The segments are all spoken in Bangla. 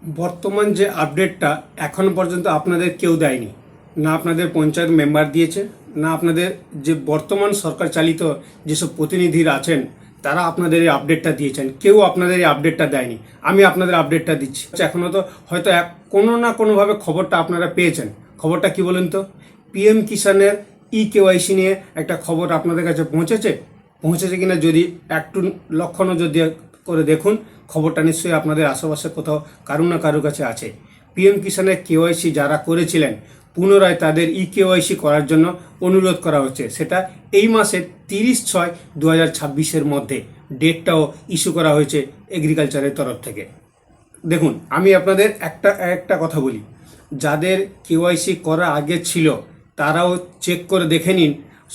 বর্তমান যে আপডেটটা এখনো পর্যন্ত আপনাদের কেউ দেয়নি, না আপনাদের পঞ্চায়েত মেম্বার দিয়েছে, না আপনাদের যে বর্তমান সরকার চালিত যেসব প্রতিনিধিরা আছেন তারা আপনাদের এই আপডেটটা দিয়েছেন। কেউ আপনাদের এই আপডেটটা দেয়নি। আমি আপনাদের আপডেটটা দিচ্ছি। এখনও তো হয়তো কোনো না কোনোভাবে খবরটা আপনারা পেয়েছেন। খবরটা কি বলেন তো? পিএম কিষানের কেওয়াইসি নিয়ে একটা খবর আপনাদের কাছে পৌঁছেছে কিনা যদি একটু লক্ষ্য নজর দিয়ে করে দেখুন, খবরটা নিশ্চয়ই আপনাদের আশেপাশে কোথাও কারো না কারো কাছে আছে। পিএম কিষানের কেওয়াইসি যারা করেছিলেন পুনরায় তাদের কেওয়াইসি করার জন্য অনুরোধ করা হচ্ছে। সেটা এই মাসের 30/6/2026 মধ্যে ডেটটাও ইস্যু করা হয়েছে এগ্রিকালচারের তরফ থেকে। দেখুন, আমি আপনাদের একটা কথা বলি, যাদের কেওয়াইসি করা আগে ছিল তারাও চেক করে দেখে নিন,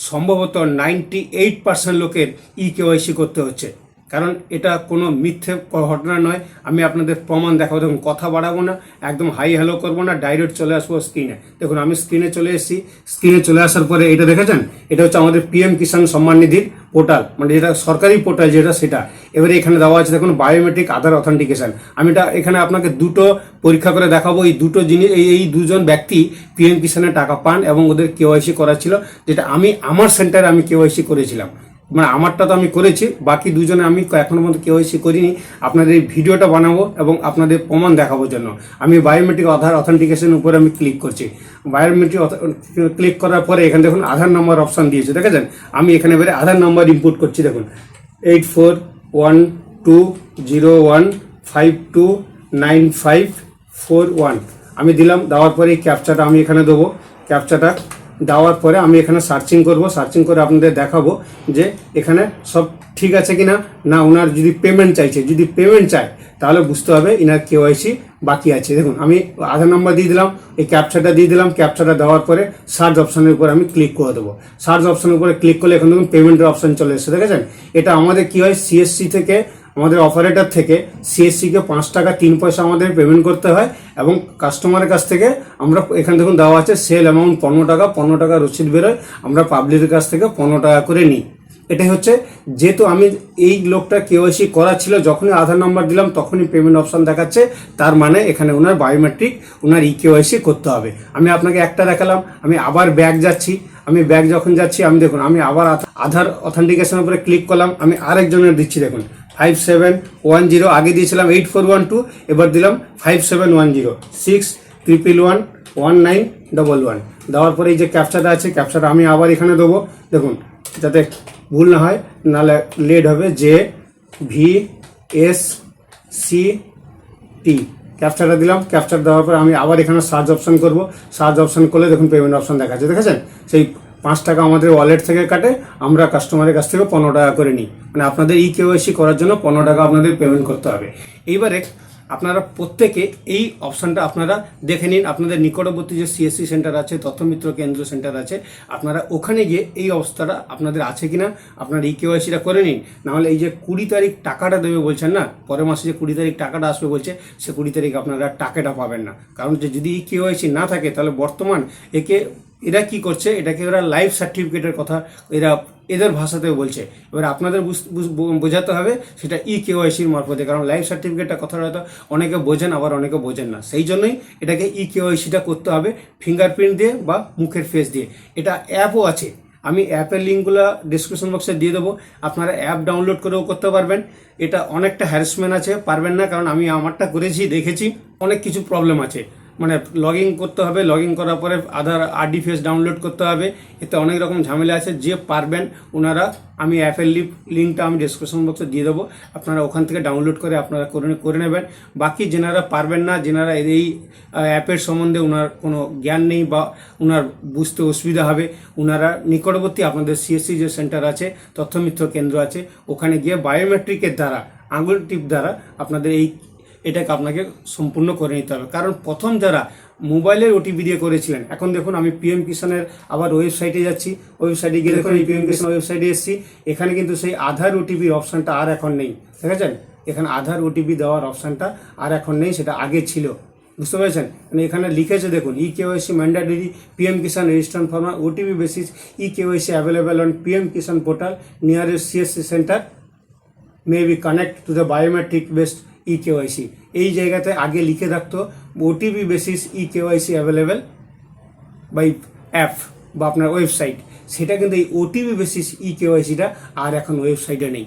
সম্ভবত 98% লোকের কেওয়াইসি করতে হচ্ছে। কারণ এটা কোনো মিথ্যে ঘটনা নয়। আমি আপনাদের প্রমাণ দেখাবো। দেখুন, কথা বাড়াবো না, একদম হাই হ্যালো করবো না, ডাইরেক্ট চলে আসবো স্ক্রিনে। দেখুন, আমি স্ক্রিনে চলে এসেছি। স্ক্রিনে চলে আসার পরে এটা দেখেছেন, এটা হচ্ছে আমাদের পিএম কিষাণ সম্মান নিধির পোর্টাল, মানে যেটা সরকারি পোর্টাল সেটা। এবারে এখানে দেওয়া আছে দেখুন, বায়োমেট্রিক আধার অথেন্টিকেশন। আমি এটা এখানে আপনাকে দুটো পরীক্ষা করে দেখাবো। এই দুটো জিনিস, এই দুজন ব্যক্তি পিএম কিষাণের টাকা পান এবং ওদের কেওয়াইসি করা ছিল, যেটা আমি আমার সেন্টারে আমি কেওয়াইসি করেছিলাম। মানে আমারটা তো আমি করেছি, বাকি দুজনে আমি এখনো পর্যন্ত কেওয়াইসি করিনি। আপনাদের এই ভিডিওটা বানাবো এবং আপনাদের প্রমাণ দেখাবোর জন্য আমি বায়োমেট্রিক আধার অথেন্টিকেশনের উপরে আমি ক্লিক করছি। বায়োমেট্রিক ক্লিক করার পরে এখানে দেখুন আধার নম্বর অপশান দিয়েছে, দেখেছেন? আমি এখানে এবারে আধার নম্বর ইনপুট করছি। দেখুন, 841205295541 আমি দিলাম। দেওয়ার পরে এই ক্যাপচাটা আমি এখানে দেবো। ক্যাপচাটা দেওয়ার পরে আমি এখানে সার্চিং করব। সার্চিং করে আপনাদের দেখাবো যে এখানে সব ঠিক আছে কিনা। না ওনার যদি পেমেন্ট চাইছে, যদি পেমেন্ট চায় তাহলে বুঝতে হবে ইনার কেওয়াইসি বাকি আছে। দেখুন, আমি আধার নাম্বার দিয়ে দিলাম, এই ক্যাপচাটা দিয়ে দিলাম। ক্যাপচাটা দেওয়ার পরে সার্চ অপশানের উপর আমি ক্লিক করে দেবো। সার্চ অপশানের উপরে ক্লিক করলে এখন দেখুন পেমেন্টের অপশান চলে এসেছে, দেখেছেন? এটা আমাদের কি হয়, সিএসসি থেকে, আমাদের অপারেটর থেকে সিএসসিকে 5 টাকা 3 পয়সা আমাদের পেমেন্ট করতে হয় এবং কাস্টমারের কাছ থেকে আমরা এখানে দেখুন দেওয়া আছে সেল অ্যামাউন্ট 15 টাকা রসিদ বেরোয়, আমরা পাবলিকের কাছ থেকে 15 টাকা করে নিই। এটাই হচ্ছে, যেহেতু আমি এই লোকটা কেওয়াইসি করা ছিল, যখনই আধার নাম্বার দিলাম তখনই পেমেন্ট অপশান দেখাচ্ছে, তার মানে এখানে ওনার বায়োমেট্রিক, ওনার কেওয়াইসি করতে হবে। আমি আপনাকে একটা দেখালাম, আমি আবার ব্যাক যাচ্ছি। আমি ব্যাক যখন যাচ্ছি, আমি দেখুন আমি আবার আধার অথেন্টিকেশনের উপরে ক্লিক করলাম। আমি আরেকজনের দিচ্ছি, দেখুন 5710, আগে দিয়েছিলাম 8412, এবার দিলাম 5710 6111111। দেওয়ার পরে এই যে ক্যাপচাটা আছে, ক্যাপচাটা আমি আবার এখানে দেবো। দেখুন, যাতে ভুল না হয়, নাহলে লেট হবে। JVSCT ক্যাপচাটা দিলাম। ক্যাপচার দেওয়ার পর আমি আবার এখানে সার্চ অপশান করব। সার্চ অপশান করলে দেখুন পেমেন্ট অপশান দেখাচ্ছে, দেখেছেন? সেই 5 টাকা আমাদের ওয়ালেট থেকে কাটে, আমরা কাস্টমারের কাছ থেকে 15 টাকা করে নিই। মানে আপনাদের কেওয়াইসি করার জন্য 15 টাকা আপনাদের পেমেন্ট করতে হবে। এইবারে আপনারা প্রত্যেকে এই অপশানটা আপনারা দেখে নিন। আপনাদের নিকটবর্তী যে সিএসসি সেন্টার আছে, তথ্যমিত্র কেন্দ্র সেন্টার আছে, আপনারা ওখানে গিয়ে এই অবস্থাটা আপনাদের আছে কিনা আপনার কেওয়াইসিটা করে নিন। নাহলে এই যে 20 তারিখ টাকাটা দেবে বলছেন না, পরের মাসে যে 20 তারিখ টাকাটা আসবে বলছে, সে 20 তারিখ আপনারা টাকাটা পাবেন না। কারণ যে যদি কেওয়াইসি না থাকে তাহলে বর্তমান এরা কি করছে, এটাকে ওরা লাইফ সার্টিফিকেটের কথা এদের ভাষাতেও বলছে। এবার আপনাদের বোঝাতে হবে সেটা কেওয়াইসির মারফতে, কারণ লাইফ সার্টিফিকেটটা কথাটা হয়তো অনেকে বোঝেন, আবার অনেকে বোঝেন না। সেই জন্যই এটাকে কেওয়াইসিটা করতে হবে ফিঙ্গারপ্রিন্ট দিয়ে বা মুখের ফেস দিয়ে। এটা অ্যাপও আছে, আমি অ্যাপের লিঙ্কগুলো ডিসক্রিপশন বক্সে দিয়ে দেবো, আপনারা অ্যাপ ডাউনলোড করেও করতে পারবেন। এটা অনেকটা হ্যারাসমেন্ট আছে, পারবেন না, কারণ আমি আমারটা করেছি, দেখেছি অনেক কিছু প্রবলেম আছে। মানে লগ ইন করতে হবে, লগ ইন করার পরে আধার আরডি ফেস ডাউনলোড করতে হবে, এতে অনেক রকম ঝামেলা আছে। যে পারবেন ওনারা, আমি অ্যাপের লিঙ্কটা আমি ডিসক্রিপশন বক্সে দিয়ে দেবো, আপনারা ওখান থেকে ডাউনলোড করে আপনারা করে নেবেন। বাকি যেনারা পারবেন না, যেনারা এই অ্যাপের সম্বন্ধে ওনার কোনো জ্ঞান নেই বা ওনার বুঝতে অসুবিধা হবে, ওনারা নিকটবর্তী আপনাদের সিএসসি যে সেন্টার আছে, তথ্যমিত্র কেন্দ্র আছে, ওখানে গিয়ে বায়োমেট্রিকের দ্বারা, আঙুল টিপ দ্বারা আপনাদের এটাকে আপনাকে সম্পূর্ণ করে নিতে হবে। কারণ প্রথম যারা মোবাইলের ওটিপি দিয়ে করেছিলেন, এখন দেখুন আমি পিএম কিষাণের আবার ওয়েবসাইটে যাচ্ছি। ওয়েবসাইটে গিয়ে দেখুন এই পিএম কিষাণ ওয়েবসাইটে এসেছি। এখানে কিন্তু সেই আধার ওটিপির অপশানটা আর এখন নেই, দেখেছেন? এখানে আধার ওটিপি দেওয়ার অপশানটা আর এখন নেই, সেটা আগে ছিল। বুঝতে পেরেছেন? মানে এখানে লিখেছে দেখুন, KYC mandatory PM Kisan registration form OTP basis KYC available on PM Kisan portal nearest CSC centre may be connect to the biometric based e KYC, এই জায়গাতে আগে লিখে রাখতো OTP basis e KYC available by app বা আপনার ওয়েবসাইট, সেটা কিন্তু এই ওটিপি বেসিস ই কেওয়াইসিটা আর এখন ওয়েবসাইটে নেই।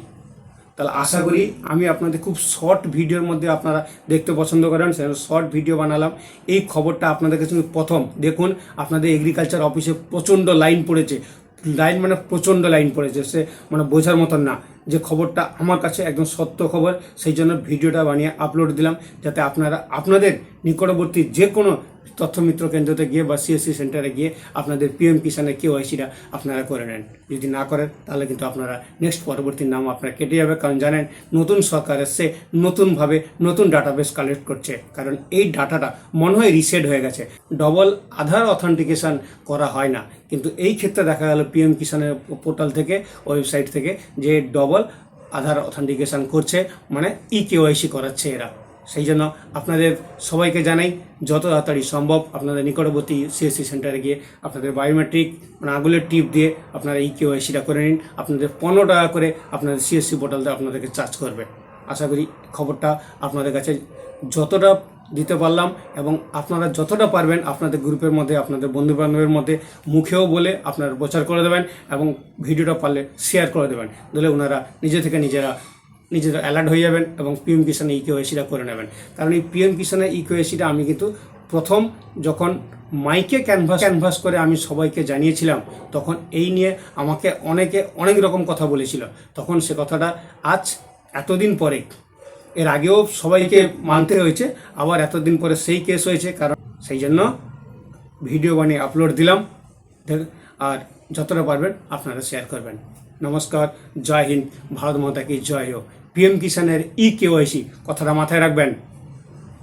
তাহলে আশা করি আমি আপনাদের খুব শর্ট ভিডিওর মধ্যে আপনারা দেখতে পছন্দ করেন, সেজন্য শর্ট ভিডিও বানালাম। এই খবরটা আপনাদের কাছে প্রথম দেখুন, আপনাদের এগ্রিকালচার অফিসে প্রচণ্ড লাইন পড়েছে, লাইন মানে প্রচণ্ড লাইন পড়েছে, সে মানে বোঝার মতন না। যে খবরটা আমার কাছে একদম সত্য খবর, সেই জন্য ভিডিওটা বানিয়ে আপলোড দিলাম, যাতে আপনারা আপনাদের নিকটবর্তী যে কোনো তথ্যমিত্র কেন্দ্রতে গিয়ে বা সিএসসি সেন্টারে গিয়ে আপনাদের পিএম কিষানের কেওয়াইসিটা আপনারা করে নেন। যদি না করেন তাহলে কিন্তু আপনারা নেক্সট পরবর্তী নাম আপনারা কেটে যাবে, কারণ জানেন নতুন সরকার এসছে, নতুনভাবে নতুন ডাটাবেস কালেক্ট করছে, কারণ এই ডাটাটা মনে হয় রিসেট হয়ে গেছে, ডবল আধার অথেন্টিকেশন করা হয় না, কিন্তু এই ক্ষেত্রে দেখা গেল পিএম কিষানের পোর্টাল থেকে ওয়েবসাইট থেকে যে ডবল আধার অথেন্টিকেশন করছে, মানে ই কেওয়াইসি করাচ্ছে এরা। সেই জন্য আপনাদের সবাইকে জানাই যত তাড়াতাড়ি সম্ভব আপনাদের নিকটবর্তী সিএসসি সেন্টারে গিয়ে আপনাদের বায়োমেট্রিক মানে আঙুলের টিপ দিয়ে আপনারা ই কেওয়াইসিটা করে নিন। আপনাদের 15 টাকা করে আপনাদের সিএসসি পোর্টালতে আপনাদেরকে চার্জ করবে। আশা করি খবরটা আপনাদের কাছে যতটা দিতে পারলাম এবং আপনারা যতটা পারবেন আপনাদের গ্রুপের মধ্যে, আপনাদের বন্ধুবান্ধবের মধ্যে মুখেও বলে আপনারা প্রচার করে দেবেন এবং ভিডিওটা পারলে শেয়ার করে দেবেন, তাহলে ওনারা নিজে থেকে নিজেরা অ্যালার্ট হয়ে যাবেন এবং পিএম কিষানের ই কেওয়াইসিটা করে নেবেন। কারণ এই পিএম কিষানের ই কেওয়াইসিটা আমি কিন্তু প্রথম যখন মাইকে ক্যানভাস করে আমি সবাইকে জানিয়েছিলাম, তখন এই নিয়ে আমাকে অনেকে অনেক রকম কথা বলেছিল, তখন সে কথাটা আজ এতদিন পরে, এর আগেও সবাইকে মানতে হয়েছে, আবার এতদিন পরে সেই কেস হয়েছে, কারণ সেই জন্য ভিডিও বানিয়ে আপলোড দিলাম। আর যতটা পারবেন আপনারা শেয়ার করবেন। নমস্কার, জয় হিন্দ, ভারত মাতা কি জয় হোক। পিএম কিষানের ই কেওয়াইসি কথাটা মাথায় রাখবেন।